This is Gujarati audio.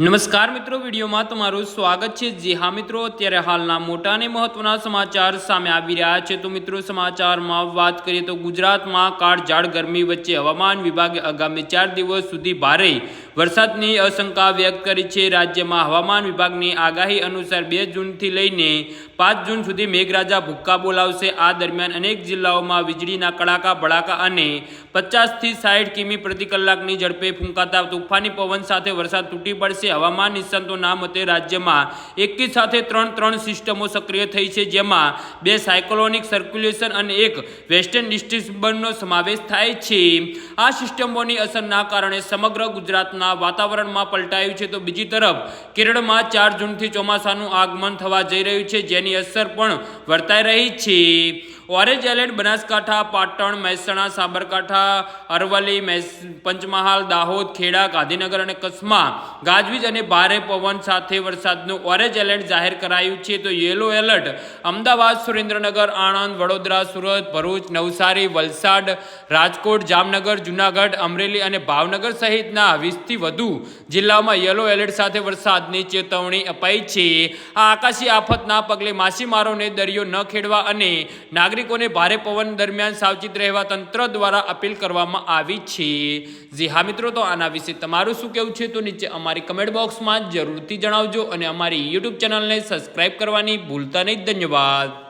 નમસ્કાર મિત્રો, વિડીયોમાં તમારું સ્વાગત છે। જી હા મિત્રો, અત્યારે હાલના મોટા અને મહત્વના સમાચાર સામે આવી રહ્યા છે। તો મિત્રો, સમાચારમાં વાત કરીએ તો ગુજરાતમાં કાળઝાળ ગરમી વચ્ચે હવામાન વિભાગે આગામી 4 દિવસ સુધી ભારે વરસાદની આશંકા વ્યક્ત કરી છે। રાજ્યમાં હવામાન વિભાગની આગાહી અનુસાર 2 જૂનથી લઈને 5 જૂન સુધી મેઘરાજા ભૂક્કા બોલાવશે। આ દરમિયાન અનેક જિલ્લાઓમાં વીજળીના કડાકા ભડાકા અને 50 થી 60 કિમી પ્રતિ કલાકની ઝડપે ફૂંકાતા તોફાની પવન સાથે વરસાદ તૂટી પડશે। હવામાન નિષ્ણાતોના મતે રાજ્યમાં એકી સાથે ત્રણ સિસ્ટમો સક્રિય થઈ છે, જેમાં 2 સાયક્લોનિક સર્ક્યુલેશન અને 1 વેસ્ટર્ન ડિસ્ટર્બન્સનો સમાવેશ થાય છે। આ સિસ્ટમોની અસરના કારણે સમગ્ર ગુજરાતના વાતાવરણમાં પલટાયું છે, તો બીજી તરફ કેરળમાં 4 જૂનથી ચોમાસાનું આગમન થવા જઈ રહ્યું છે, જેની અસર પણ વર્તાઈ રહી છે। ઓરેન્જ એલર્ટ બનાસકાંઠા, પાટણ, મહેસાણા, સાબરકાંઠા, અરવલ્લી, પંચમહાલ, દાહોદ, ખેડા, ગાંધીનગર અને કચ્છમાં ગાજવીજ અને ભારે પવન સાથે વરસાદનું ઓરેન્જ એલર્ટ જાહેર કરાયું છે। તો યેલો એલર્ટ અમદાવાદ, સુરેન્દ્રનગર, આણંદ, વડોદરા, સુરત, ભરૂચ, નવસારી, વલસાડ, રાજકોટ, જામનગર, જૂનાગઢ, અમરેલી અને ભાવનગર સહિતના 20 થી વધુ જિલ્લાઓમાં યેલો એલર્ટ સાથે વરસાદની ચેતવણી અપાઈ છે। આ આકાશી આફતના પગલે માછીમારોને દરિયો ન ખેડવા અને નાગરિકોને ભારે પવન દરમિયાન સાવચેત રહેવા તંત્ર દ્વારા અપીલ કરવામાં આવી છે। જી હા મિત્રો, તો આના વિશે તમારું શું કહેવું છે તો નીચે અમારી કમેન્ટ બોક્સમાં જરૂરથી જણાવજો અને અમારી યુટ્યુબ ચેનલને સબસ્ક્રાઇબ કરવાની ભૂલતા નહીં। ધન્યવાદ।